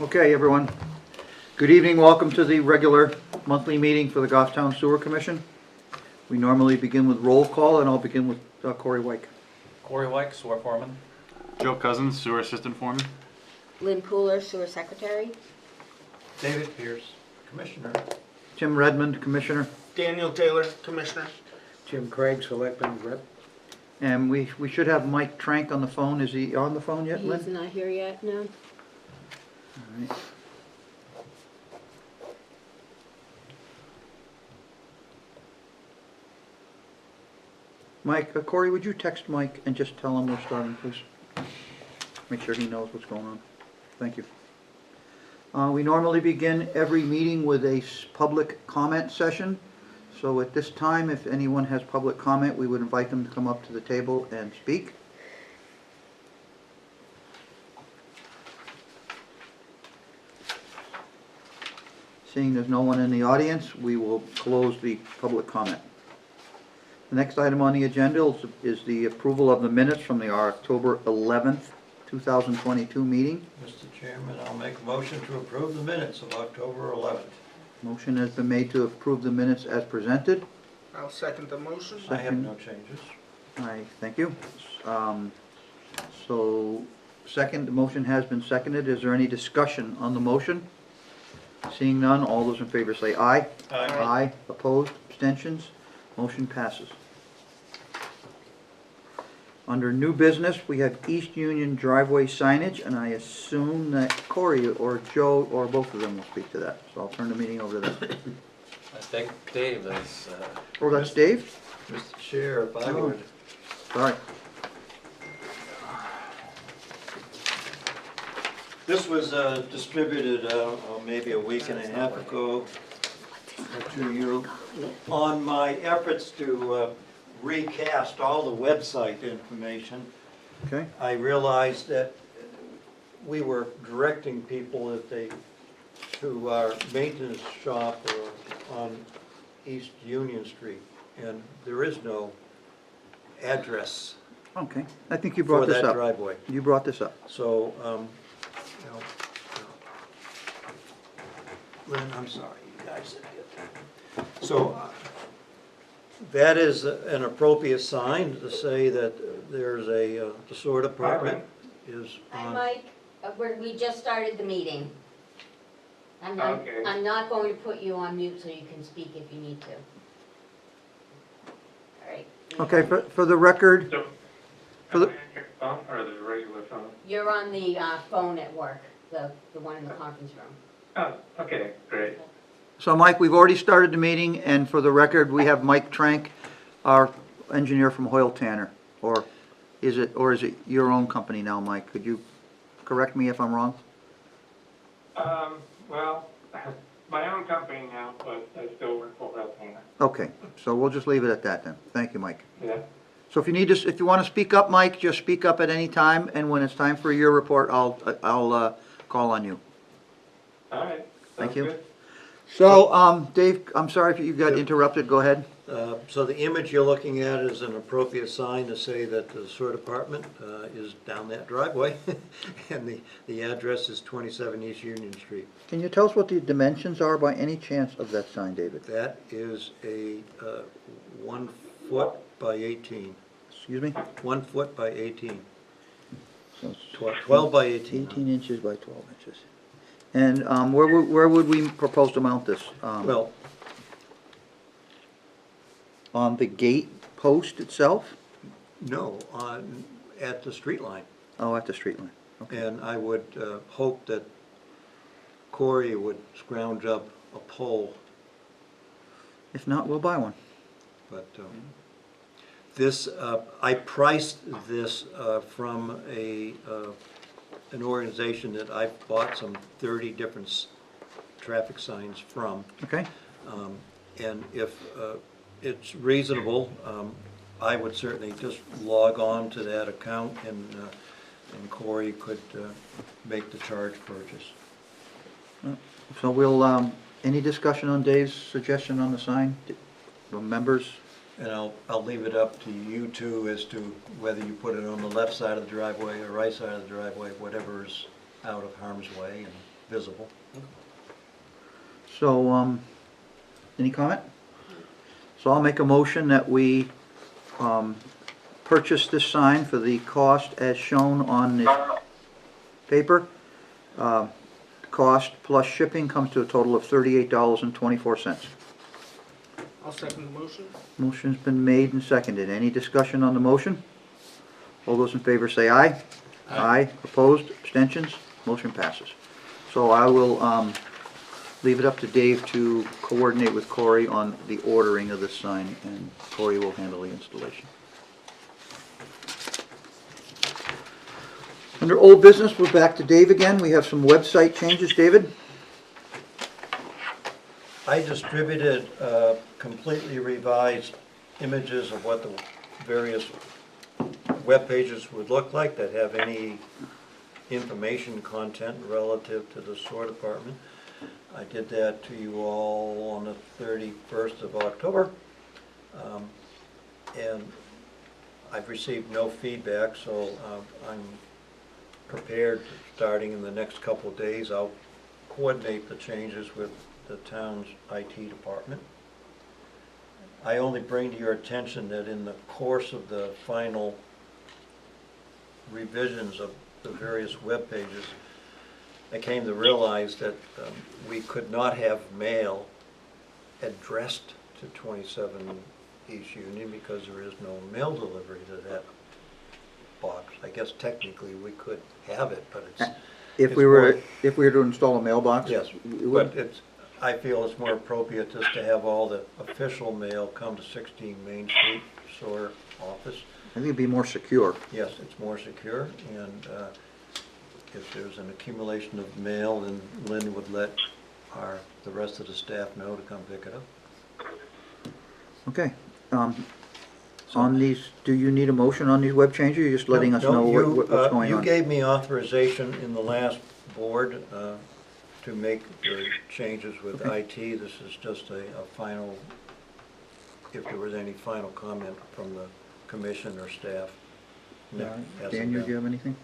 Okay, everyone. Good evening. Welcome to the regular monthly meeting for the Goffstown Sewer Commission. We normally begin with roll call, and I'll begin with Corey Wyke. Corey Wyke, sewer foreman. Joe Cousins, sewer assistant foreman. Lynn Pooler, sewer secretary. David Pierce, commissioner. Tim Redmond, Commissioner. Daniel Taylor, Commissioner. Jim Craig, Selectman Rep. And we should have Mike Trank on the phone. Is he on the phone yet, He's Lynn? not here yet, no. All right. Mike, Corey, would you text Mike and just tell him we're starting, please? Make sure he knows what's going on. Thank you. We normally begin every meeting with a public comment session. So at this time, if anyone has public comment, we would invite them to come up to the table and speak. Seeing there's no one in the audience, we will close the public comment. The next item on the agenda is the approval of the minutes from the October 11th, 2022 meeting. Mr. Chairman, I'll make a motion to approve the minutes of October 11th. Motion has been made to approve the minutes as presented. I'll second the motion. I have no changes. Thank you. So, second, the motion has been seconded. Is there any discussion on the motion? Seeing none, all those in favor say aye. Aye. Opposed, abstentions, motion passes. Under new business, we have East Union driveway signage, and I assume that Corey or Joe or both of them will speak to that. So I'll turn the meeting over to them. I think Dave is, Oh, that's Dave? Mr. Chair, if I would. Sorry. This was distributed maybe a week and a half ago to you on my efforts to recast all the website information. Okay. I realized that we were directing people to our maintenance shop or on East Union Street, and there is no address Okay. I think you for brought this that up. driveway. You brought this up. So, Lynn, I'm sorry, you guys didn't get that. So, that is an appropriate sign to say that there's the sewer department is Hi, on. Mike. We just started the meeting. Okay. I'm not going to put you on mute so you can speak if you need to. All right. Okay, for the record, So, For the- am I on your phone or the regular phone? You're on the phone at work, the one in the conference room. Oh, okay, great. so Mike, we've already started the meeting, and for the record, we have Mike Trank, our engineer from Hoyle Tanner. Or is it your own company now, Mike? Could you correct me if I'm wrong? Well, my own company now, but I still work for Healthcare. Okay, so we'll just leave it at that then. Thank you, Mike. Yeah. So if you want to speak up, Mike, just speak up at any time, and when it's time for your report, I'll call on you. All right. Thank sounds you. good. So, Dave, I'm sorry if you got interrupted. Go ahead. So the image you're looking at is an appropriate sign to say that the sewer department is down that driveway, and the address is 27 East Union Street. Can you tell us what the dimensions are by any chance of that sign, David? That is a 1 foot by 18. Excuse me? 1 foot by 18. So it's 12 by 18. 18 inches by 12 inches. And where would we propose to mount this? Well, On the gate post itself? no, at the street line. Oh, at the street line. Okay. And I would hope that Corey would scrounge up a pole, If not, we'll buy one. but this, I priced this from an organization that I've bought some 30 different traffic signs from. Okay? And if it's reasonable, I would certainly just log on to that account and Corey could make the charge purchase. So we'll, any discussion on Dave's suggestion on the sign? From members? And I'll leave it up to you two as to whether you put it on the left side of the driveway or right side of the driveway, whatever's out of harm's way. And visible. So, any comment? So I'll make a motion that we purchase this sign for the cost as shown on the paper. Cost plus shipping comes to a total of $38.24. I'll second the motion. Motion's been made and seconded. Any discussion on the motion? All those in favor say aye. Aye. Opposed? Abstentions? Motion passes. So I will leave it up to Dave to coordinate with Corey on the ordering of this sign, and Corey will handle the installation. Under old business, we're back to Dave again. We have some website changes, David? I distributed completely revised images of what the various web pages would look like that have any information content relative to the sewer department. I did that to you all on the 31st of October. And I've received no feedback, so I'm prepared, starting in the next couple of days. I'll coordinate the changes with the town's IT department. I only bring to your attention that in the course of the final revisions of the various web pages, I came to realize that we could not have mail addressed to 27 East Union because there is no mail delivery to that box. I guess technically we could have it, but it's... If we were to install a mailbox? Yes, it would- but I feel it's more appropriate just to have all the official mail come to 16 Main Street, sewer office. I think it'd be more secure. Yes, it's more secure, and if there's an accumulation of mail, then Lynn would let the rest of the staff know to come pick it up. Okay. On these, do you need a motion on these web changes, or you're just letting us know what's going on? You gave me authorization in the last board to make the changes with IT. This is just a final, if there was any final comment from the commission or staff. No, hasn't Daniel, been. do you have anything?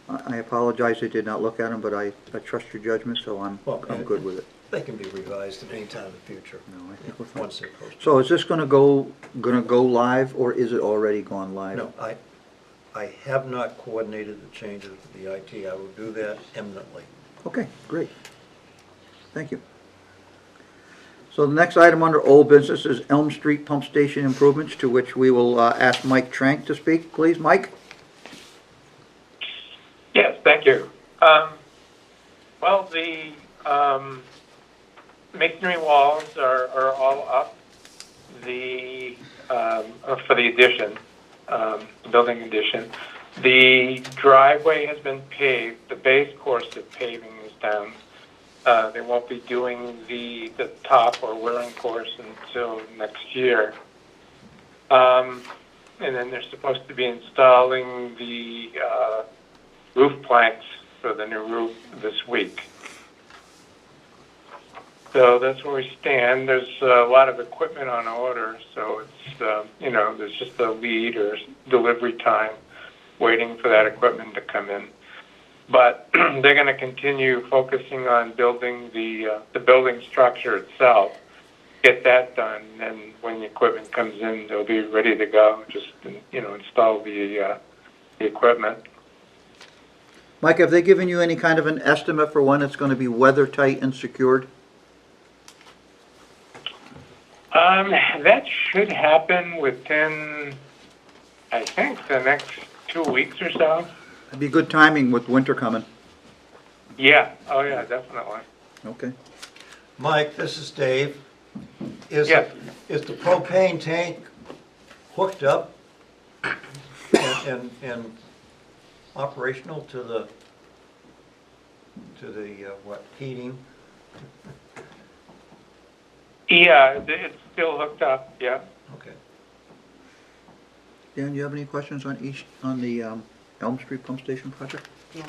I apologize, I did not look at them, but I trust your judgment, so I'm good with it. They can be revised at any time in the future, No, I think we're fine. once they're posted. So is this gonna go live, or is it already gone live? No, I have not coordinated the changes with the IT. I will do that imminently. Okay, great. Thank you. So the next item under old business is Elm Street Pump Station improvements, to which we will ask Mike Trank to speak. Please, Mike? Yes, thank you. Well, the masonry walls are all up. The for the addition, the building addition. The driveway has been paved. The base course of paving is down. They won't be doing the top or wearing course until next year. And then they're supposed to be installing the roof planks for the new roof this week. So that's where we stand. There's a lot of equipment on order, so it's, there's just a lead or delivery time waiting for that equipment to come in. But they're going to continue focusing on building the building structure itself, get that done, and when the equipment comes in, they'll be ready to go, just, install the equipment. Mike, have they given you any kind of an estimate for when it's going to be weather tight and secured? That should happen within, I think, the next 2 weeks or so. It'd be good timing with winter coming. Yeah, oh yeah, definitely. Okay. Mike, this is Dave. Yes. Is the propane tank hooked up and operational to the heating? Yeah, it's still hooked up, yeah. Okay. Dan, do you have any questions on the Elm Street Pump Station project? Yeah.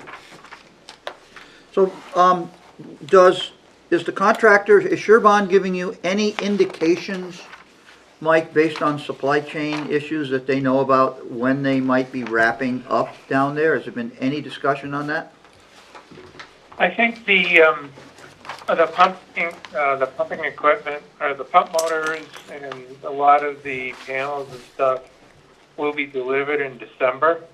So, is the contractor, is Sherbon giving you any indications, Mike, based on supply chain issues that they know about when they might be wrapping up down there? Has there been any discussion on that? I think the pumping equipment, or the pump motors, and a lot of the panels and stuff will be delivered in December.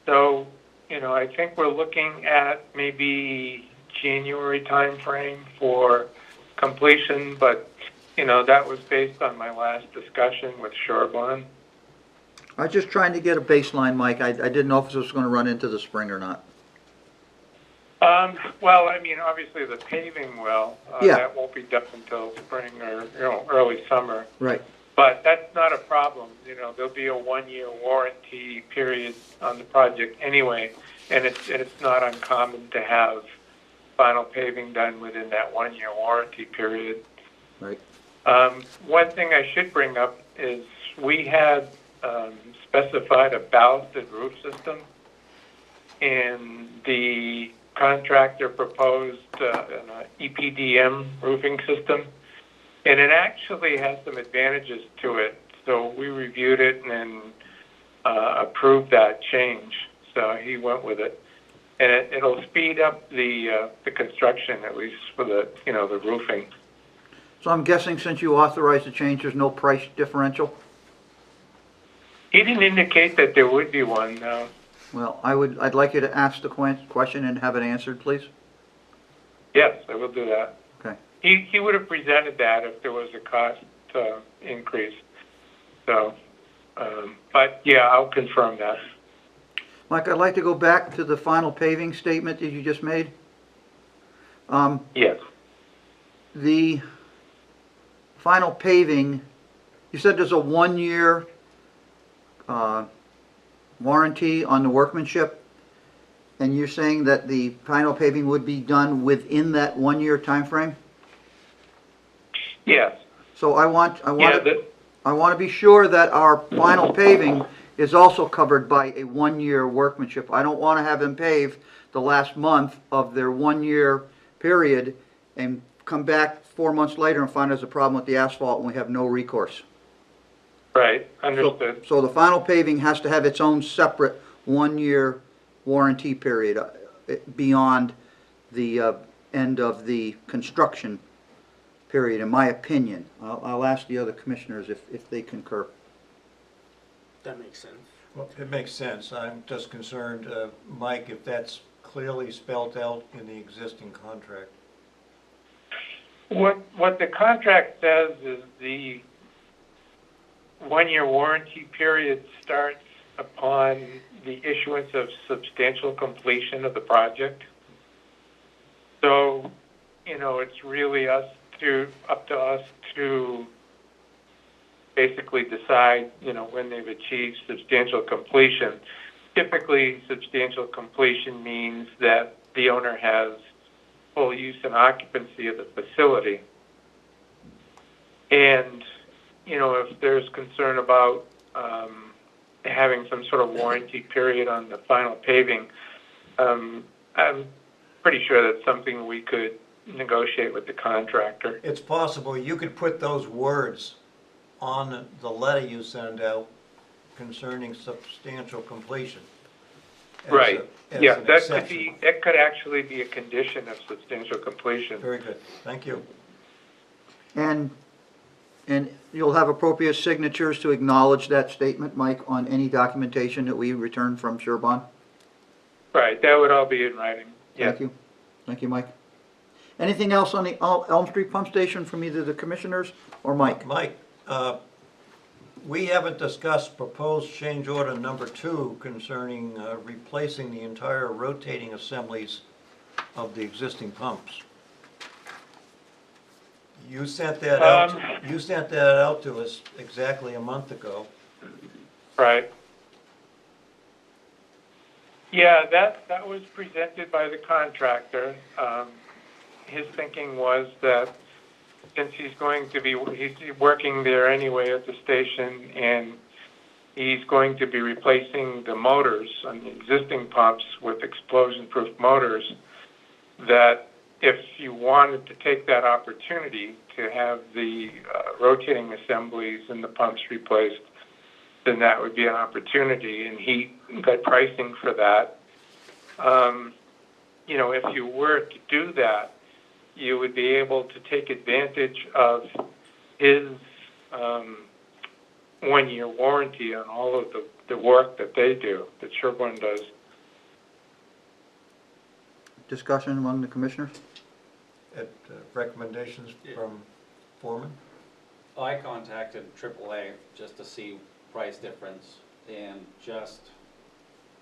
So, I think we're looking at maybe January timeframe for completion, but, that was based on my last discussion with Shorebond. I was just trying to get a baseline, Mike. I didn't know if this was gonna run into the spring or not. Well, obviously the paving will. Yeah. That won't be done until spring or, early summer. Right. But that's not a problem. There'll be a 1-year warranty period on the project anyway, and it's not uncommon to have final paving done within that 1-year warranty period. Right. One thing I should bring up is we had specified a ballasted roof system, and the contractor proposed an EPDM roofing system, and it actually has some advantages to it. So we reviewed it and approved that change. So he went with it, and it'll speed up the construction, at least for the the roofing. So I'm guessing since you authorized the change, there's no price differential? He didn't indicate that there would be one. No. Well, I'd like you to ask the question and have it answered, please. Yes, I will do that. Okay. He would have presented that if there was a cost increase. So, but yeah, I'll confirm that. Mike, I'd like to go back to the final paving statement that you just made. Yes. The final paving, you said there's a 1-year warranty on the workmanship, and you're saying that the final paving would be done within that 1-year time frame? Yes. So I want Yeah. to be sure that our final paving is also covered by a 1-year workmanship. I don't want to have them pave the last month of their 1-year period and come back 4 months later and find there's a problem with the asphalt and we have no recourse. Right. Understood. So the final paving has to have its own separate 1-year warranty period beyond the end of the construction period, in my opinion. I'll ask the other commissioners if they concur. That makes sense. Well, it makes sense. I'm just concerned, Mike, if that's clearly spelled out in the existing contract. What the contract says is the 1-year warranty period starts upon the issuance of substantial completion of the project. So, it's really up to us to basically decide, when they've achieved substantial completion. Typically, substantial completion means that the owner has full use and occupancy of the facility. And, if there's concern about having some sort of warranty period on the final paving, I'm pretty sure that's something we could negotiate with the contractor. It's possible you could put those words on the letter you send out concerning substantial completion. Right. As Yeah, an that could actually be a condition of substantial completion. Very good. Thank you. And you'll have appropriate signatures to acknowledge that statement, Mike, on any documentation that we return from Sherbon? Right, that would all be in writing. Yeah. Thank you. Thank you, Mike. Anything else on the Elm Street Pump Station from either the commissioners or Mike? Mike, we haven't discussed proposed change order number 2 concerning replacing the entire rotating assemblies of the existing pumps. You sent that out. You sent that out to us exactly a month ago. Right. Yeah, that was presented by the contractor. His thinking was that since he's working there anyway at the station, and he's going to be replacing the motors on the existing pumps with explosion-proof motors, that if you wanted to take that opportunity to have the rotating assemblies and the pumps replaced, then that would be an opportunity, and he got pricing for that. you know, if you were to do that, you would be able to take advantage of his 1-year warranty on all of the work that they do, that Sherburne does. Discussion among the commissioners? At recommendations from Foreman? I contacted AAA just to see price difference, and just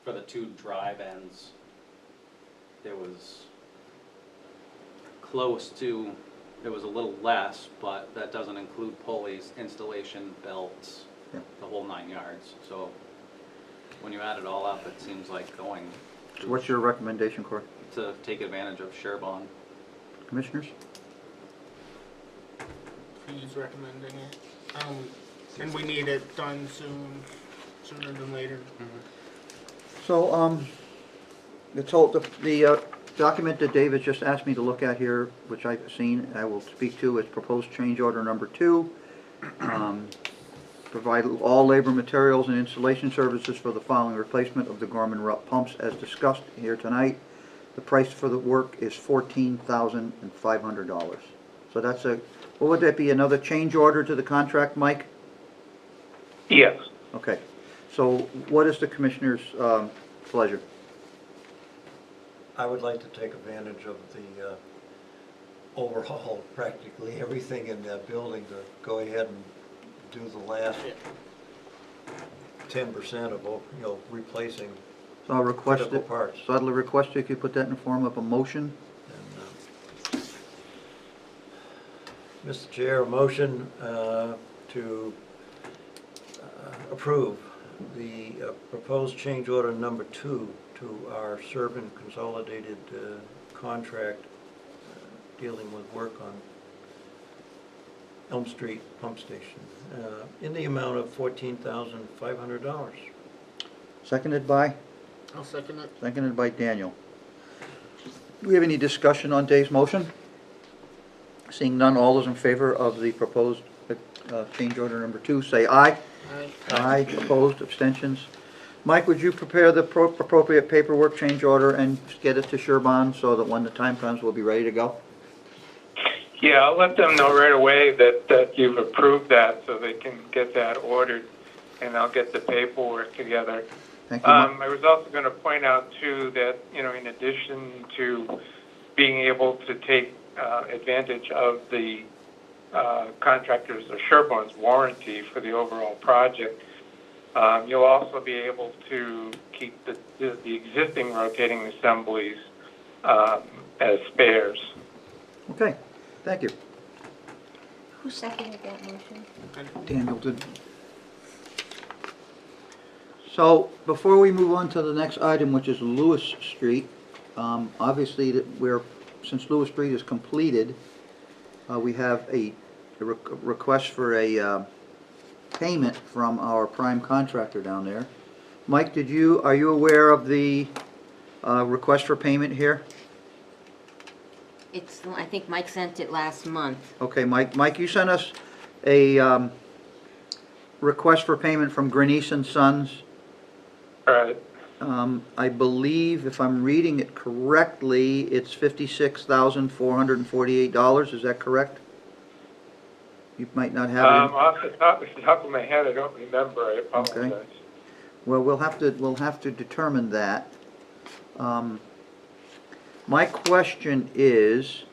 for the 2 drive ends, it was close to, it was a little less, but that doesn't include pulleys, installation, belts, Yeah. the whole 9 yards. So when you add it all up, it seems like going So what's your recommendation, Corey? to take advantage of Sherburne. Commissioners? He's recommending it. And we need it done sooner than later. So, the document that David just asked me to look at here, which I've seen, I will speak to, is proposed change order number 2. Provide all labor, materials, and installation services for the following replacement of the Gorman Rupp pumps as discussed here tonight. The price for the work is $14,500. So that's what would that be, another change order to the contract, Mike? Yes. Okay. So what is the commissioner's pleasure? I would like to take advantage of the overhaul of practically everything in that building to go ahead and do the last 10% of, replacing So I'll request critical it. parts. So I'd request if you could put that in the form of a motion. And, Mr. Chair, a motion to approve the proposed change order number 2 to our Sherburne Consolidated contract dealing with work on Elm Street Pump Station in the amount of $14,500. Seconded by? I'll second it. Seconded by Daniel. Do we have any discussion on Dave's motion? Seeing none, all those in favor of the proposed change order number 2, say aye. Aye. Aye. Opposed, abstentions. Mike, would you prepare the appropriate paperwork change order and get it to Sherburne so that when the time comes, we'll be ready to go? Yeah, I'll let them know right away that you've approved that so they can get that ordered, and I'll get the paperwork together. Thank you, Mike. I was also going to point out, too, that, in addition to being able to take advantage of the contractors or Sherburne's warranty for the overall project, you'll also be able to keep the existing rotating assemblies as spares. Okay, thank you. Who seconded that motion? Daniel did. So, before we move on to the next item, which is Lewis Street, obviously since Lewis Street is completed, we have a request for a payment from our prime contractor down there. Mike, are you aware of the request for payment here? I think Mike sent it last month. Okay, Mike, you sent us a request for payment from Grenice and Sons. All right. I believe, if I'm reading it correctly, it's $56,448. Is that correct? You might not have it. Off the top of my head, I don't remember. I apologize. Okay. Well, we'll have to determine that. My question is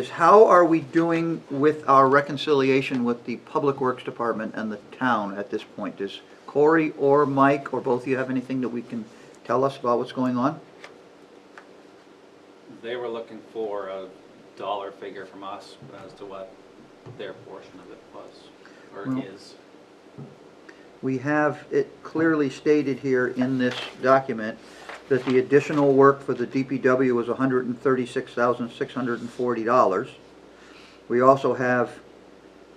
how are we doing with our reconciliation with the Public Works Department and the town at this point? Does Corey or Mike or both of you have anything that we can tell us about what's going on? They were looking for a dollar figure from us as to what their portion of it was, or Well, is. We have it clearly stated here in this document that the additional work for the DPW was $136,640. We also have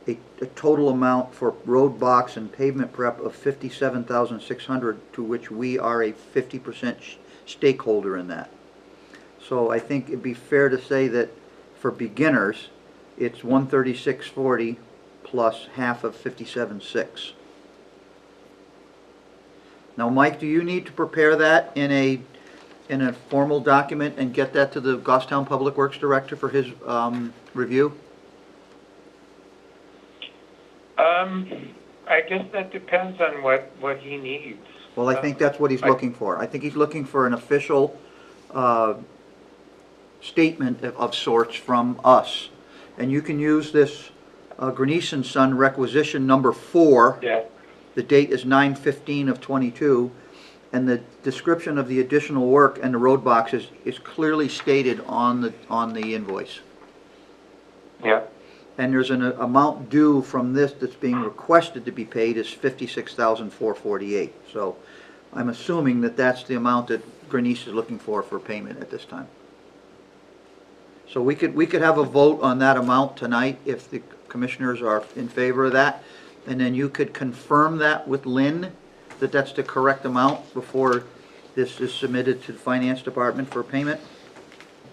a total amount for road box and pavement prep of $57,600, to which we are a 50% stakeholder in that. So I think it'd be fair to say that for beginners, it's $136,40 plus half of $57,600. Now, Mike, do you need to prepare that in a in a formal document and get that to the Goffstown Public Works Director for his review? I guess that depends on what he needs. Well, I think that's what he's looking for. I think he's looking for an official statement of sorts from us. And you can use this Grenice and Son requisition number 4. Yeah, The date is 9/15 of '22, and the description of the additional work and the road box is clearly stated on the invoice. yeah, And there's an amount due from this that's being requested to be paid is $56,448. So I'm assuming that that's the amount that Grenice is looking for payment at this time. So we could have a vote on that amount tonight if the commissioners are in favor of that. And then you could confirm that with Lynn, that that's the correct amount before this is submitted to the finance department for payment.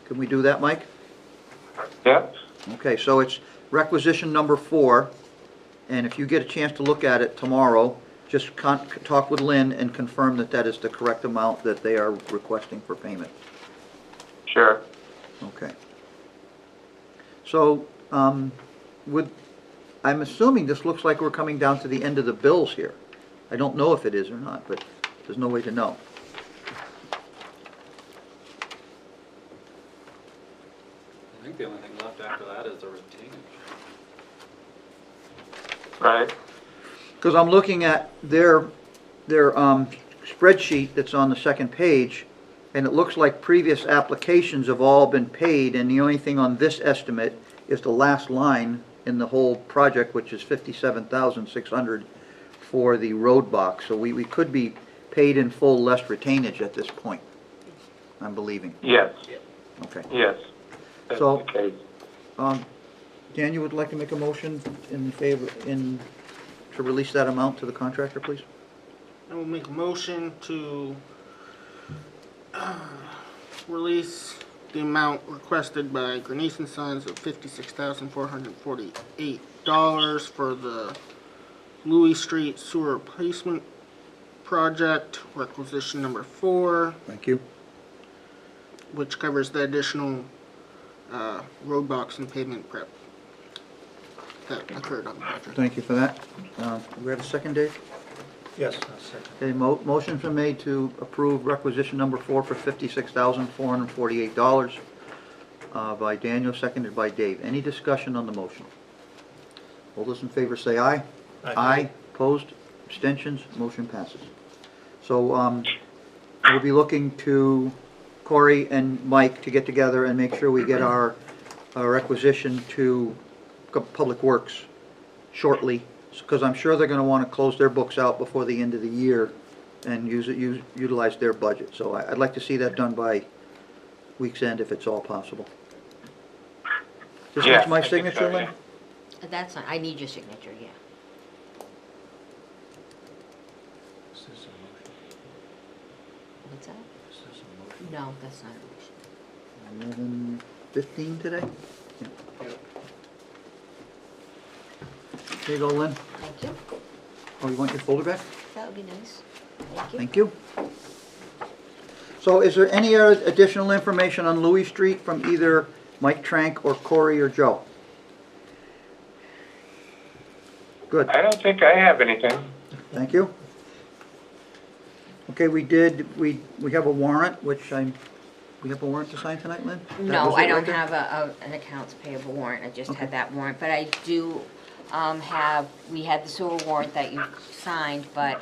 Can we do that, Mike? yeah. Okay, so it's requisition number 4, and if you get a chance to look at it tomorrow, just talk with Lynn and confirm that that is the correct amount that they are requesting for payment. Sure. Okay. So, I'm assuming this looks like we're coming down to the end of the bills here. I don't know if it is or not, but there's no way to know. I think the only thing left after that is the retainage. Right. Because I'm looking at their spreadsheet that's on the second page, and it looks like previous applications have all been paid, and the only thing on this estimate is the last line in the whole project, which is $57,600 for the road box. So we could be paid in full, less retainage at this point, I'm believing. Yes, Okay. yes. That's So- the case. Dan, you would like to make a motion in favor, to release that amount to the contractor, please? I will make a motion to release the amount requested by Grenice and Sons of $56,448 for the Louis Street Sewer Replacement Project, requisition number 4, Thank you. which covers the additional road box and pavement prep that occurred on the project. Thank you for that. Do we have a second, Dave? Yes, a second. Okay, motion's been made to approve requisition number 4 for $56,448 by Daniel, seconded by Dave. Any discussion on the motion? All those in favor say aye. Aye. Opposed? Abstentions? Motion passes. So we'll be looking to Corey and Mike to get together and make sure we get our requisition to Public Works shortly, because I'm sure they're going to want to close their books out before the end of the year and utilize their budget. So I'd like to see that done by week's end if it's all possible. This Yeah, is my I think signature, so, Lynn? yeah. That's not, I need your signature, yeah. Is this a motion? What's that? Is this a motion? No, that's not a motion. 11:15 today? Yeah. Here you go, Lynn. Thank you. Oh, you want your folder back? That would be nice. Thank you. Thank you. So is there any other additional information on Louis Street from either Mike Trank or Corey or Joe? Good, I don't think I have anything. thank you. Okay, we have a warrant, we have a warrant to sign tonight, Lynn? That No, was it I right don't there? have an accounts payable warrant, I just Okay. had that warrant, but I do we had the sewer warrant that you signed, but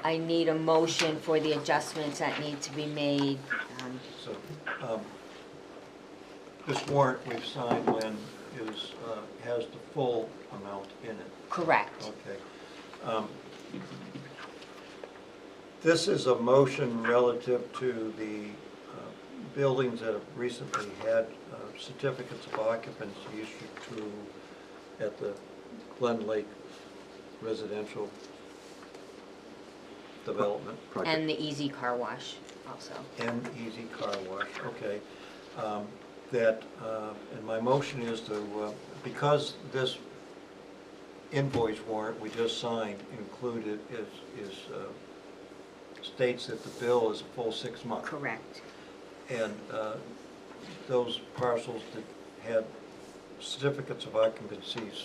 I need a motion for the adjustments that need to be made. So, this warrant we've signed, Lynn, has the full amount in it. Correct. Okay. This is a motion relative to the buildings that have recently had certificates of occupancy issued to, at the Glen Lake residential development. Project. And the easy car wash also. And Easy Car Wash, okay. And my motion is to, because this invoice warrant we just signed included states that the bill is a full 6 months. Correct. And those parcels that had certificates of occupancies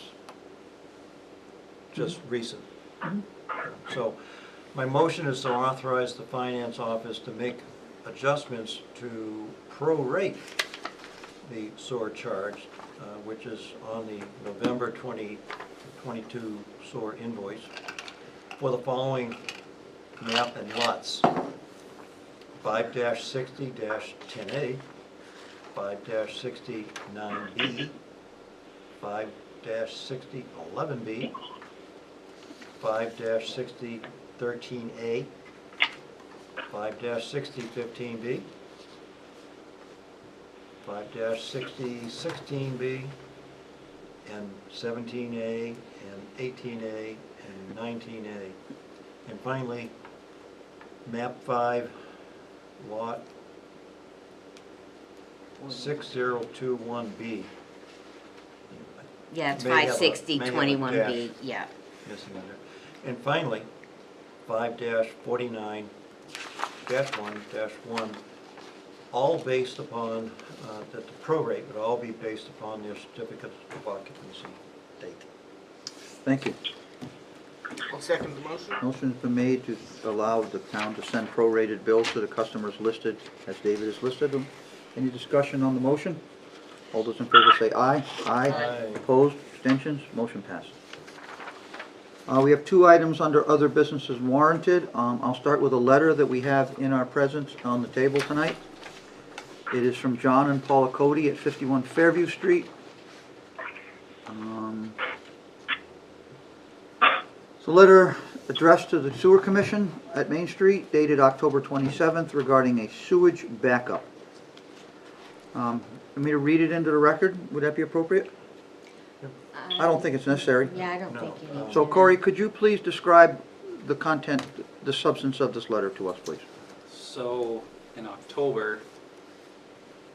just recent. So my motion is to authorize the finance office to make adjustments to prorate the sewer charge, which is on the November 2022 sewer invoice for the following map and lots: 5-60-10A, 5-60-9B, 5-60-11B, 5-60-13A, 5-60-15B, 5-60-16B, and 17A, and 18A, and 19A. And finally, map 5, lot 6021B. Yeah, it's May have a- 560, may have a 21B, dash. yeah. Missing under. And finally, 5-49-1-1, all based upon, that the prorate would all be based upon their certificates of occupancy date. Thank you. I'll second the motion. Motion's been made to allow the town to send prorated bills to the customers listed as David has listed them. Any discussion on the motion? All those in favor say aye. Aye. Opposed, abstentions, motion passes. We have two items under other businesses warranted. I'll start with a letter that we have in our presence on the table tonight. It is from John and Paula Cody at 51 Fairview Street. It's a letter addressed to the Sewer Commission at Main Street dated October 27th regarding a sewage backup. Want me to read it into the record? Would that be appropriate? I don't think it's necessary. Yeah, I don't No, think you need to. So Corey, could you please describe the content, the substance of this letter to us, please? So in October,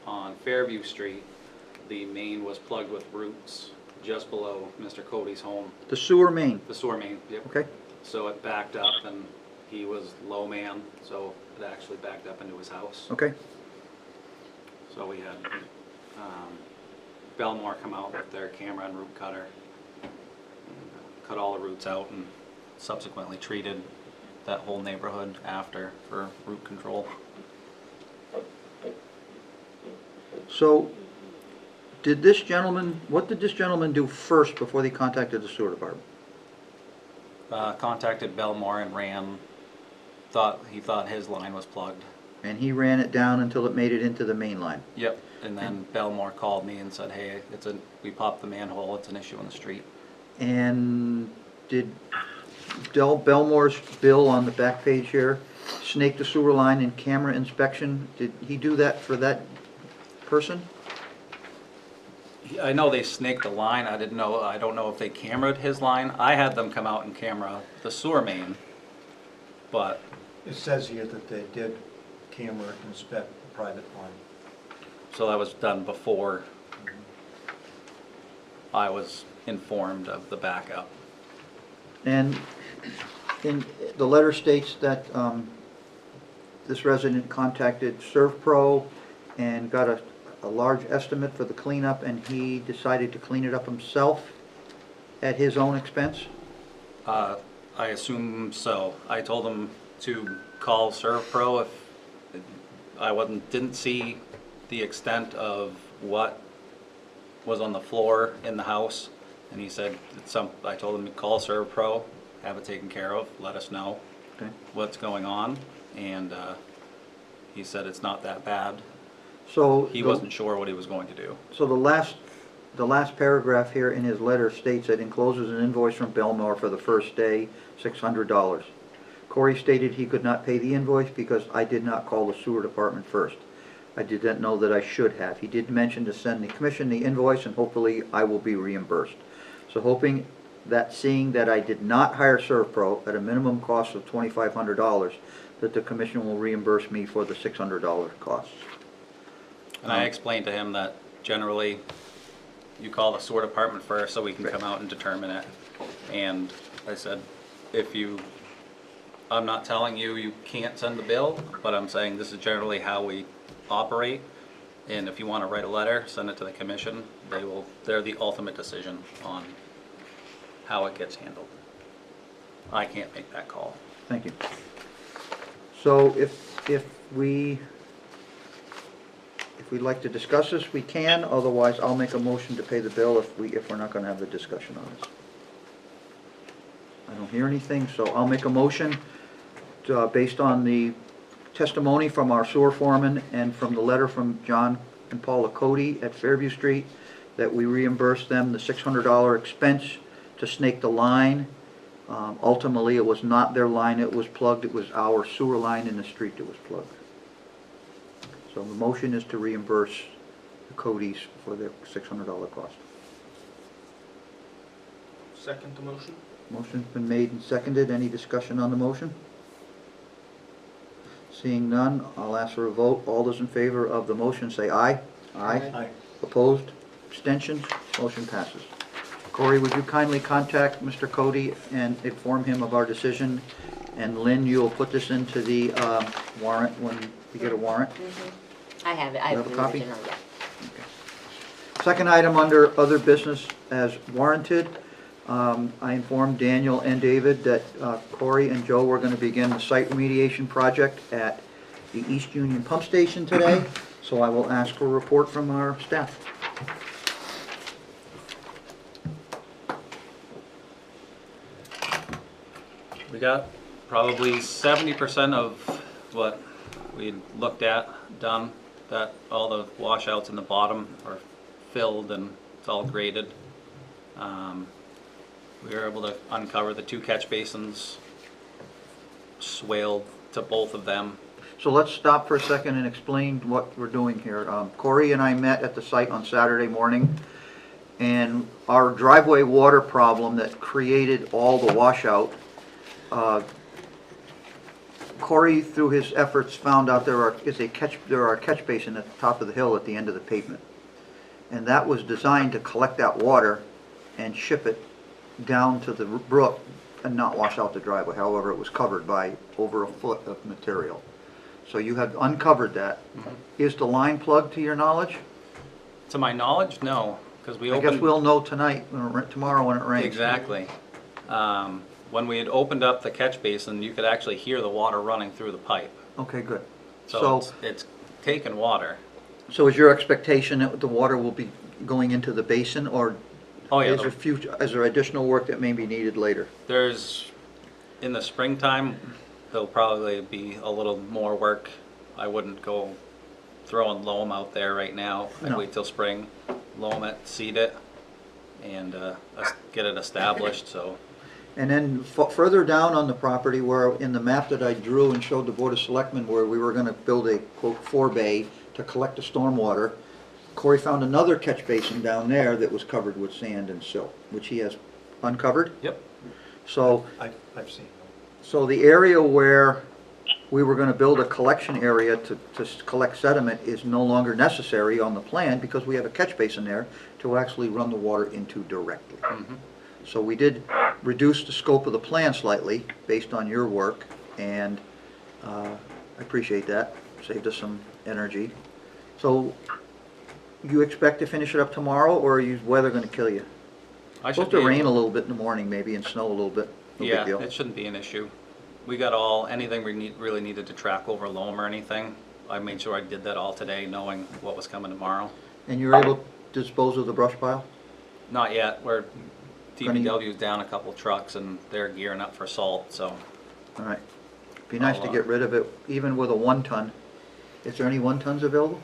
on Fairview Street, the main was plugged with roots just below Mr. Cody's home, The sewer main, the sewer main, yep. okay? So it backed up and he was low man, so it actually backed up into his house. Okay, So we had Belmore come out with their camera and root cutter, and cut all the roots out and subsequently treated that whole neighborhood after for root control. so did this gentleman, what did this gentleman do first before they contacted the sewer department? Contacted Belmore and he thought his line was plugged. And he ran it down until it made it into the main line. Yep. And then Belmore called me and said, hey, we popped the manhole, it's an issue in the street. And did Belmore's bill on the back page here snake the sewer line in camera inspection? Did he do that for that person? I know they snaked the line, I don't know if they cameraed his line. I had them come out and camera the sewer main, but It says here that they did camera inspect the private line. so that was done before I was informed of the backup. And the letter states that this resident contacted ServPro and got a large estimate for the cleanup, and he decided to clean it up himself at his own expense? I assume so. I told him to call ServPro if I didn't see the extent of what was on the floor in the house, and he said I told him to call ServPro, have it taken care of, let us know Okay. what's going on, and he said it's not that bad. So He wasn't sure what he was going to do. So the last paragraph here in his letter states that encloses an invoice from Belmore for the first day, $600. Corey stated he could not pay the invoice because I did not call the sewer department first. I did not know that I should have. He did mention to send the commission the invoice and hopefully I will be reimbursed. So hoping that seeing that I did not hire ServPro at a minimum cost of $2,500, that the commission will reimburse me for the $600 costs. And I explained to him that generally you call the sewer department first so we can come out and determine it. And I said, I'm not telling you you can't send the bill, but I'm saying this is generally how we operate. And if you want to write a letter, send it to the commission. They're the ultimate decision on how it gets handled. I can't make that call. Thank you. So if we'd like to discuss this, we can, otherwise I'll make a motion to pay the bill if we're not gonna have the discussion on this. I don't hear anything, so I'll make a motion to, based on the testimony from our sewer foreman and from the letter from John and Paula Cody at Fairview Street, that we reimburse them the $600 expense to snake the line. Ultimately, it was not their line that was plugged, it was our sewer line in the street that was plugged. So the motion is to reimburse the Codys for their $600 cost. Second the motion? Motion's been made and seconded. Any discussion on the motion? Seeing none, I'll ask for a vote. All those in favor of the motion say aye. Aye. Opposed? Abstentions? Motion passes. Corey, would you kindly contact Mr. Cody and inform him of our decision? And Lynn, you'll put this into the warrant when you get a warrant? I have it, I You have have a the copy? original, yeah. Second item under other business as warranted. I informed Daniel and David that Corey and Joe were going to begin the site remediation project at the East Union Pump Station today, so I will ask for a report from our staff. We got probably 70% of what we looked at done. That all the washouts in the bottom are filled and it's all graded. We were able to uncover the 2 catch basins, swaled to both of them. So let's stop for a second and explain what we're doing here. Corey and I met at the site on Saturday morning, and our driveway water problem that created all the washout, Corey, through his efforts, found out there are a catch basin at the top of the hill at the end of the pavement. And that was designed to collect that water and ship it down to the brook and not wash out the driveway. However, it was covered by over a foot of material. So you have uncovered that. Is the line plugged to your knowledge? To my knowledge, no, because we I opened. guess we'll know tonight, tomorrow when it rains. Exactly. When we had opened up the catch basin, you could actually hear the water running through the pipe. Okay, good. So So, it's taken water. so is your expectation that the water will be going into the basin, or Oh yeah, is there additional work that may be needed later? there's, in the springtime, there'll probably be a little more work. I wouldn't go throwing loam out there right now. I'd No. wait till spring, loam it, seed it, and get it established, so. And then further down on the property, where in the map that I drew and showed the Board of Selectmen, where we were gonna build a quote forebay to collect the stormwater, Corey found another catch basin down there that was covered with sand and silt, which he has uncovered. Yep. So, I've seen them. so the area where we were gonna build a collection area to collect sediment is no longer necessary on the plan, because we have a catch basin there to actually run the water into directly. So we did reduce the scope of the plan slightly, based on your work, and I appreciate that, saved us some energy. So, you expect to finish it up tomorrow, or is weather gonna kill you? I It's should supposed to be rain a able- little bit in the morning maybe, and snow a little bit, no big Yeah, deal. it shouldn't be an issue. We got anything we really needed to track over loam or anything. I made sure I did that all today, knowing what was coming tomorrow. And you're able to dispose of the brush pile? Not yet, we're, Gonna- DPW's down a couple trucks and they're gearing up for salt, so. All right. Be nice to I'll, get rid of it, even with a 1-ton. Is there any 1-tons available?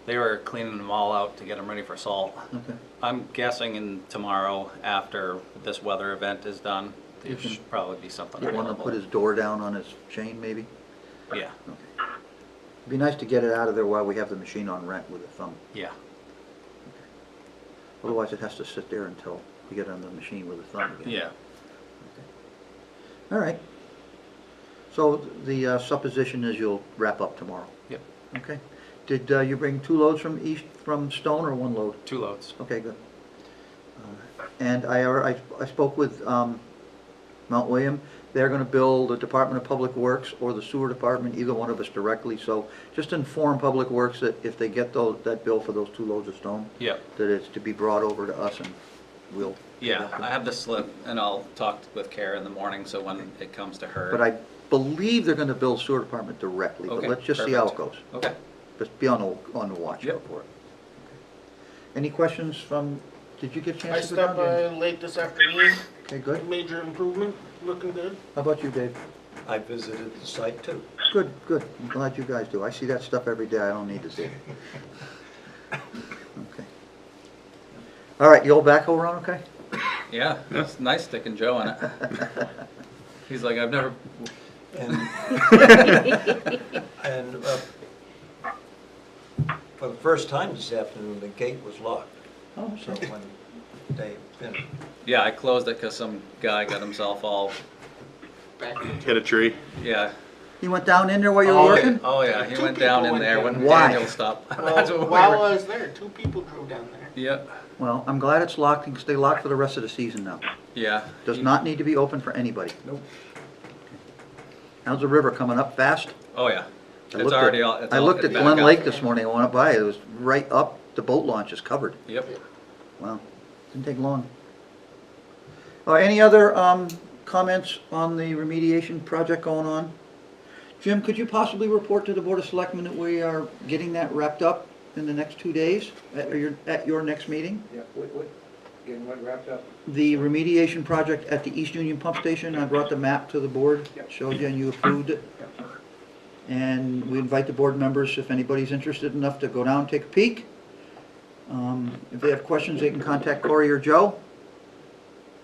They were cleaning them all out to get them ready for salt. Okay. I'm guessing tomorrow, after this weather event is done, there You can should probably be something Get one to available. put his door down on his chain, maybe? Yeah, Okay. Be nice to get it out of there while we have the machine on rent with a thumb. yeah. Otherwise, it has to sit there until we get on the machine with a thumb again. Yeah. All right. So the supposition is you'll wrap up tomorrow? Yep. Okay. Did you bring 2 loads from Stone, or 1 load? 2 loads. Okay, good. And I spoke with Mount William. They're gonna bill the Department of Public Works or the Sewer Department, either one of us directly. So just inform Public Works that if they get that bill for those 2 loads of stone, Yep. that it's to be brought over to us and we'll. Yeah, I have the slip, and I'll talk with Kara in the morning, so when it comes to her. But I believe they're gonna bill Sewer Department directly, but Okay, let's just see how it perfect. goes. Okay. Just be on the watch Yep. out for it. Any questions from, did you get a I chance to go down? stopped Dave? by late this afternoon, Okay, good. major improvement, looking good. How about you, Dave? I visited the site too. Good, good. I'm glad you guys do. I see that stuff every day. I don't need to see it. Okay. All right, the old backhoe run, okay? Yeah, it's nice sticking Joe in it. He's like, I've never, And, and for the first time this afternoon, the gate was locked. Oh, So when they finished, yeah, I closed it because some guy got himself all, Hit a tree. yeah. He went down in there while you were Oh, working? Oh, yeah, he Two went down people in there went when Why? Daniel stopped. That's Well, what we while were- I was there, 2 people drove down there. Yep, Well, I'm glad it's locked and stay locked for the rest of the season now. yeah. Does not need to be open for anybody. Nope. How's the river coming up fast? Oh, yeah. I It's looked already at- all. it's I all looked at back Glen up. Lake this morning. I went up by it. It was right up. The boat launch is covered. Yep. Wow, didn't take long. Any other comments on the remediation project going on? Jim, could you possibly report to the Board of Selectmen that we are getting that wrapped up in the next 2 days at your next meeting? Yeah, getting what wrapped up? The remediation project at the East Union Pump Station, I brought the map to the board, Yep. showed you and you approved it. Yep. And we invite the board members, if anybody's interested enough, to go down and take a peek. If they have questions, they can contact Corey or Joe.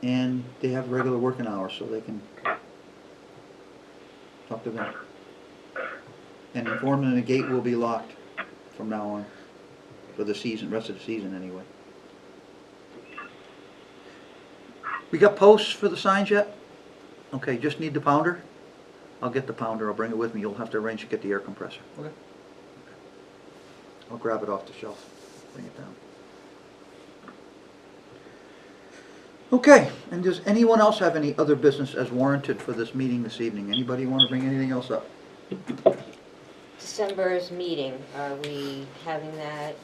And they have regular working hours, so they can talk to them. And inform them the gate will be locked from now on, for the season, rest of the season anyway. We got posts for the signs yet? Okay, just need the pounder? I'll get the pounder, I'll bring it with me, you'll have to arrange to get the air compressor. Okay. I'll grab it off the shelf, bring it down. Okay, and does anyone else have any other business as warranted for this meeting this evening? Anybody want to bring anything else up? December's meeting, are we having that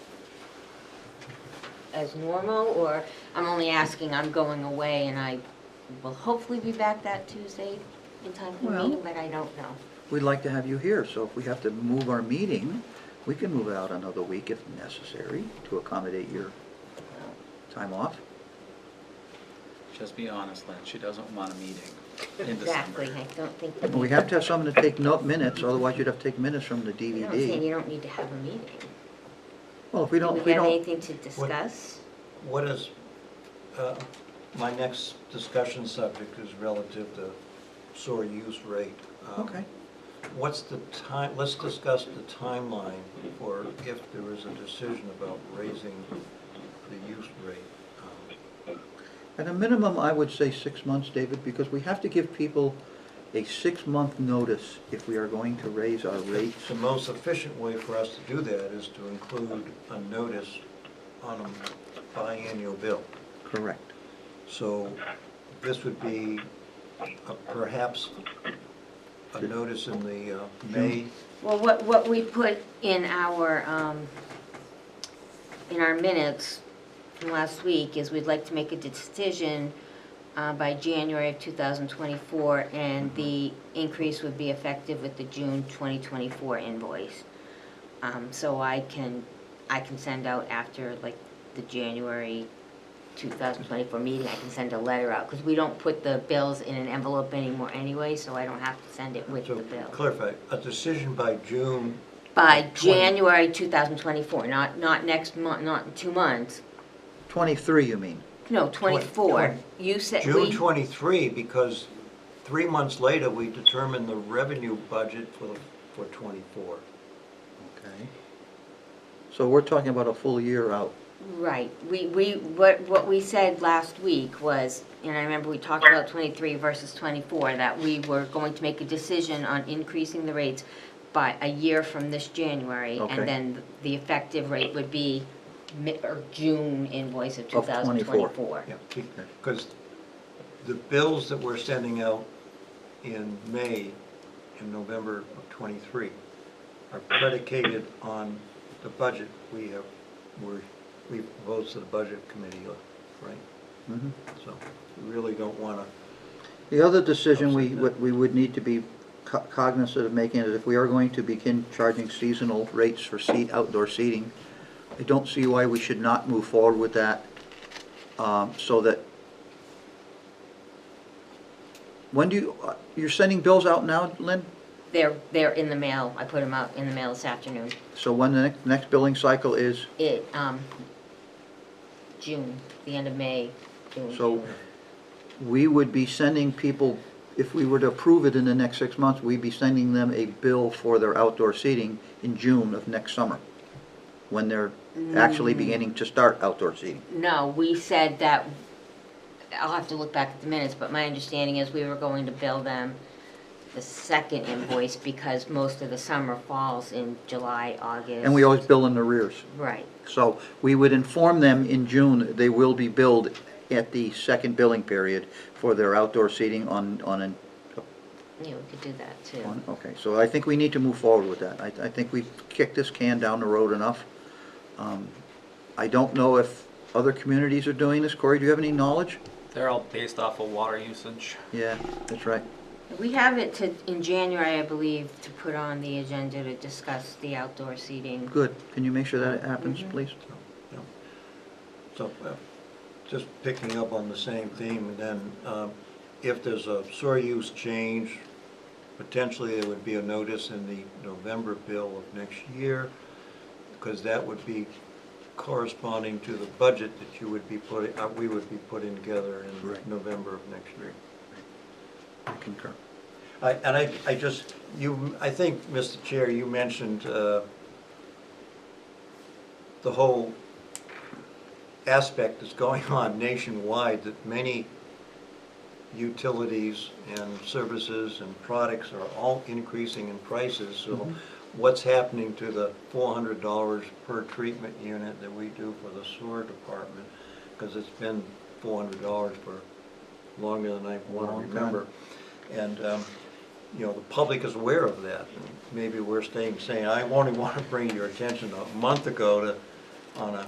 as normal, or, I'm only asking, I'm going away and I will hopefully be back that Tuesday in time for the Well- meeting, but I don't know. We'd like to have you here, so if we have to move our meeting, we can move it out another week if necessary to accommodate your time off. Just be honest, Lynn, she doesn't want a meeting in Exactly, December. I don't think. Well, we have to have someone to take minutes, otherwise you'd have to take minutes from the I'm not saying DVD. you don't need to have a meeting. Well, if we Do don't, we have anything to discuss? what is, my next discussion subject is relative to sewer use rate. Okay. What's the time, let's discuss the timeline for if there is a decision about raising the use rate. At a minimum, I would say 6 months, David, because we have to give people a 6-month notice if we are going to raise our rates. The most efficient way for us to do that is to include a notice on a biannual bill. Correct. So this would be perhaps a notice in the May. Well, what we put in our minutes from last week is we'd like to make a decision by January of 2024, and the increase would be effective with the June 2024 invoice. So I can send out after like the January 2024 meeting, I can send a letter out, because we don't put the bills in an envelope anymore anyway, so I don't have to send it with So the bill. clarify, a decision by June, By January 2024, not next month, not in 2 months. 23, you mean? No, 24. You said June we, 23, because 3 months later, we determined the revenue budget for 24. Okay. So we're talking about a full year out. right, what we said last week was, and I remember we talked about 23 versus 24, that we were going to make a decision on increasing the rates by a year from this January, Okay. and then the effective rate would be June invoice of Of 24. 2024. Yeah, because the bills that we're sending out in May and November of '23 are predicated on the budget we proposed to the budget committee, right? Mhm. So we really don't want to, The other decision Upset that. what we would need to be cognizant of making is if we are going to begin charging seasonal rates for outdoor seating, I don't see why we should not move forward with that, so that, when do you're sending bills out now, Lynn? They're in the mail. I put them out in the mail this afternoon. So when the next billing cycle is, June, the end of May, June. so we would be sending people, if we were to approve it in the next 6 months, we'd be sending them a bill for their outdoor seating in June of next summer, when they're actually beginning to start outdoor seating. No, we said that, I'll have to look back at the minutes, but my understanding is we were going to bill them the second invoice because most of the summer falls in July, August. And we always bill in arrears. Right. So we would inform them in June, they will be billed at the second billing period for their outdoor seating on Yeah, we could do that too. okay. So I think we need to move forward with that. I think we've kicked this can down the road enough. I don't know if other communities are doing this. Corey, do you have any knowledge? They're all based off of water usage. Yeah, that's right. We have it in January, I believe, to put on the agenda to discuss the outdoor seating. Good. Can you make sure that happens, please? you know. So, just picking up on the same theme, and then if there's a sewer use change, potentially there would be a notice in the November bill of next year, because that would be corresponding to the budget that you would be putting, we would be putting together in Right. November of next year. I concur. I think, Mr. Chair, you mentioned the whole aspect that's going on nationwide, that many utilities and services and products are all increasing in prices. So what's happening to the $400 per treatment unit that we do for the sewer department? Because it's been $400 for longer than I want Long to time. remember. And, you know, the public is aware of that. And maybe we're saying, I only want to bring your attention a month ago on a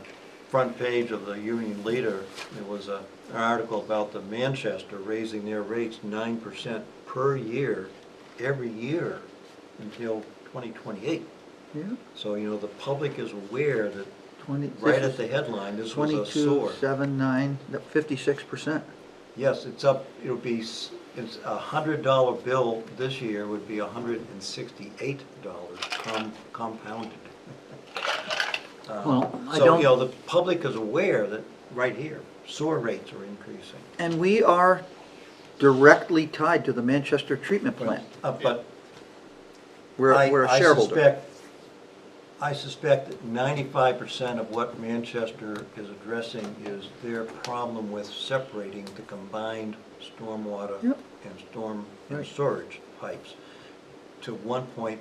front page of the Union Leader, there was an article about the Manchester raising their rates 9% per year, every year until 2028. Yeah. So, you know, the public is aware that 20. right at the headline, this was a sore. 2279, 56%. Yes, it's up, it's a $100 bill this year would be $168 compounded. Well, I So, don't- you know, the public is aware that right here, sewer rates are increasing. And we are directly tied to the Manchester treatment plant. But We're a shareholder. I suspect that 95% of what Manchester is addressing is their problem with separating the combined stormwater Yep. and storm and Right. storage pipes. To one point,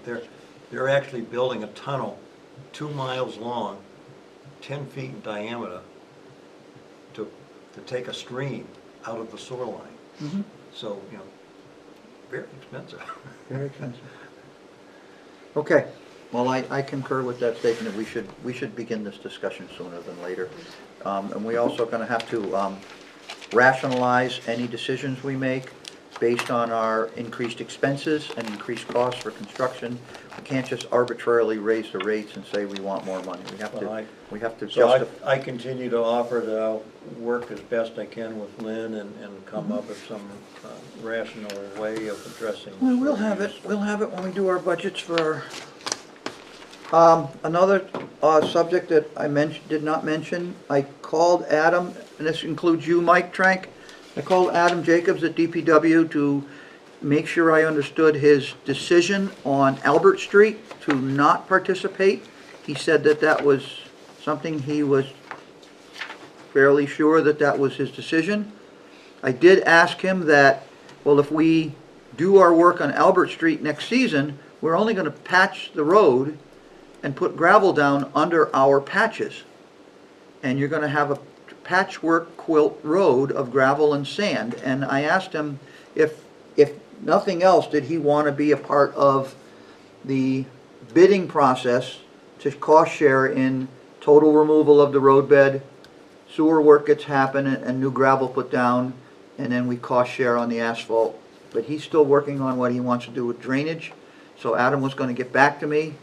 they're actually building a tunnel 2 miles long, 10 feet in diameter, to take a stream out of the sewer line. Mhm. So, you know, very expensive. Very expensive. Okay, well, I concur with that statement, that we should begin this discussion sooner than later. And we also gonna have to rationalize any decisions we make based on our increased expenses and increased costs for construction. We can't just arbitrarily raise the rates and say we want more money. Well, We have to So justify. I continue to offer that I'll work as best I can with Lynn and come up with some rational way of addressing. Well, we'll have it when we do our budgets for our, another subject that I did not mention, I called Adam, and this includes you, Mike Trank. I called Adam Jacobs at DPW to make sure I understood his decision on Albert Street to not participate. He said that that was something he was fairly sure that was his decision. I did ask him that, well, if we do our work on Albert Street next season, we're only going to patch the road and put gravel down under our patches. And you're going to have a patchwork quilt road of gravel and sand. And I asked him if nothing else, did he want to be a part of the bidding process to cost share in total removal of the roadbed, sewer work gets happen and new gravel put down, and then we cost share on the asphalt. But he's still working on what he wants to do with drainage, so Adam was gonna get back to me.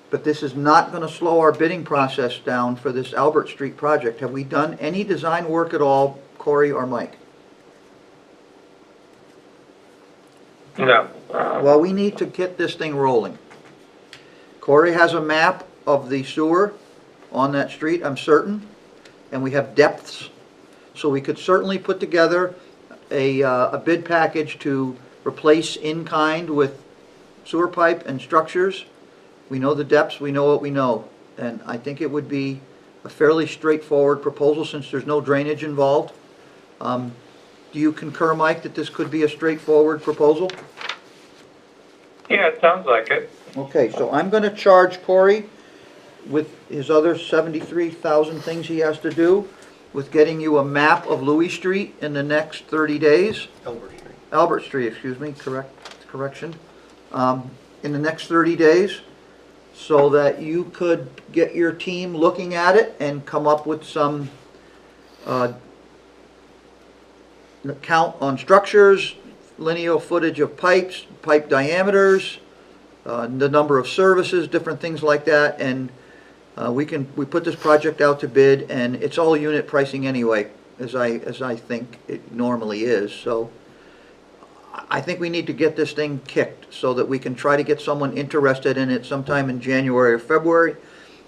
But this is not gonna slow our bidding process down for this Albert Street project. Have we done any design work at all, Corey or Mike? No. Well, we need to get this thing rolling. Corey has a map of the sewer on that street, I'm certain, and we have depths. So we could certainly put together a bid package to replace in-kind with sewer pipe and structures. We know the depths, we know what we know. And I think it would be a fairly straightforward proposal since there's no drainage involved. Do you concur, Mike, that this could be a straightforward proposal? Yeah, it sounds like it. Okay, so I'm gonna charge Corey with his other 73,000 things he has to do, with getting you a map of Louis Street in the next 30 days. Albert Street, excuse me, correction. In the next 30 days, so that you could get your team looking at it and come up with some count on structures, lineal footage of pipes, pipe diameters, the number of services, different things like that, and we put this project out to bid, and it's all unit pricing anyway, as I think it normally is. So I think we need to get this thing kicked so that we can try to get someone interested in it sometime in January or February,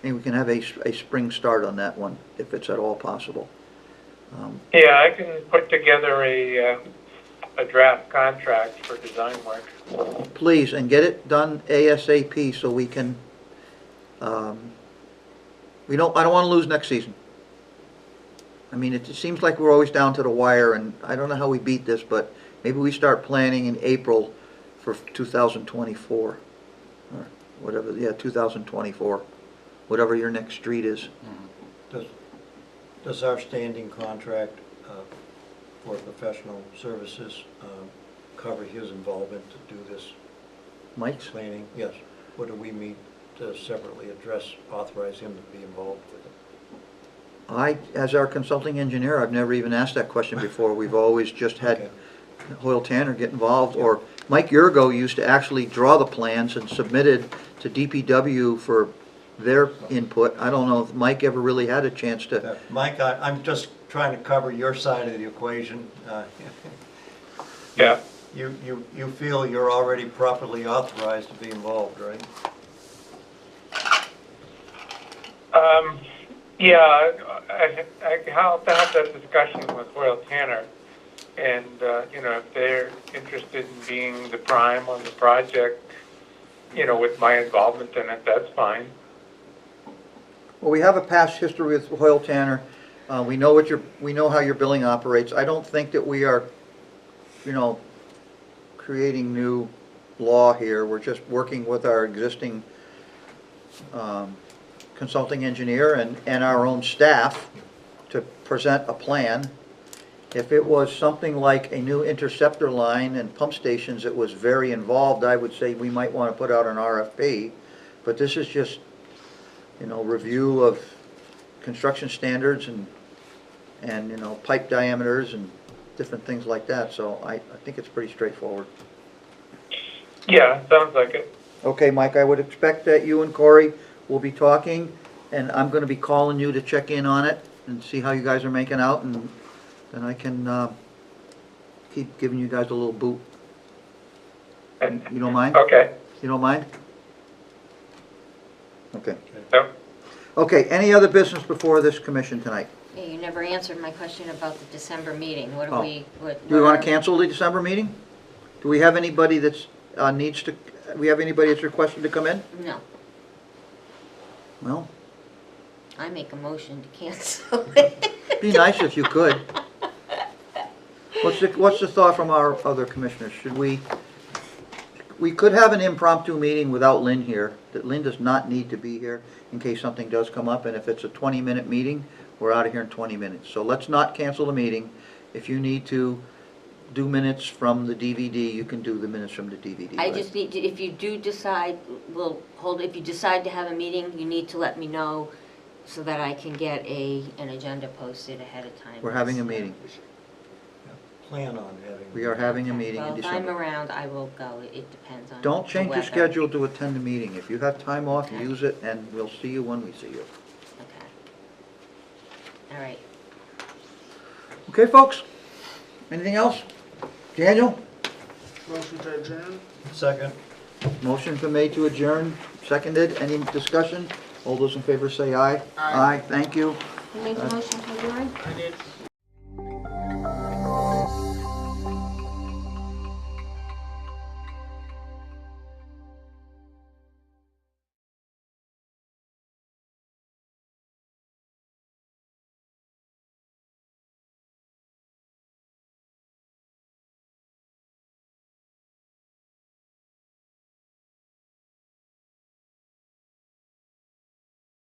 and we can have a spring start on that one, if it's at all possible. Yeah, I can put together a draft contract for design work. Please, and get it done ASAP so we can, I don't want to lose next season. I mean, it seems like we're always down to the wire, and I don't know how we beat this, but maybe we start planning in April for 2024, or whatever, 2024, whatever your next street is. Does our standing contract for professional services cover his involvement to do this Mike's? planning? Yes. Or do we meet to separately authorize him to be involved with it? As our consulting engineer, I've never even asked that question before. We've always just had Okay. Hoyle Tanner get involved, or Mike Yurgo used to actually draw the plans and submitted to DPW for their input. I don't know if Mike ever really had a chance to. Mike, I'm just trying to cover your side of the equation. Yeah. You feel you're already properly authorized to be involved, right? Yeah, I'll have to have that discussion with Hoyle Tanner, and, if they're interested in being the prime on the project, with my involvement in it, that's fine. Well, we have a past history with Hoyle Tanner. We know how your billing operates. I don't think that we are, creating new law here. We're just working with our existing consulting engineer and our own staff to present a plan. If it was something like a new interceptor line and pump stations that was very involved, I would say we might want to put out an RFP. But this is just, review of construction standards and pipe diameters and different things like that. So I think it's pretty straightforward. Yeah, sounds like it. Okay, Mike, I would expect that you and Corey will be talking, and I'm going to be calling you to check in on it and see how you guys are making out, and then I can keep giving you guys a little boot. You don't mind? Okay. You don't mind? Okay. No. Okay, any other business before this commission tonight? Yeah, you never answered my question about the December meeting. What do Oh. we, what? Do we want to cancel the December meeting? Do we have anybody that's that's requested to come in? No, Well, I make a motion to cancel it. be nice if you could. What's the thought from our other commissioners? Should we could have an impromptu meeting without Lynn here, that Lynn does not need to be here in case something does come up, and if it's a 20-minute meeting, We're out of here in 20 minutes. So let's not cancel the meeting. If you need to do minutes from the DVD, you can do the minutes from the DVD. I right? just need, to- if you do decide, we'll hold, if you decide to have a meeting, you need to let me know so that I can get an agenda posted ahead of time. We're having a meeting. Plan on having. We are having a meeting in Well, if I'm December. around, I will go. It depends on Don't the change your weather. schedule to attend the meeting. If you have time off, Okay. use it, and we'll see you when we see you. Okay. All right. Okay, folks? Anything else? Daniel? Motion to adjourn? Second. Motion's been made to adjourn, seconded. Any discussion? All those in favor say aye. Aye. Thank you. Who made the motion to adjourn? I did.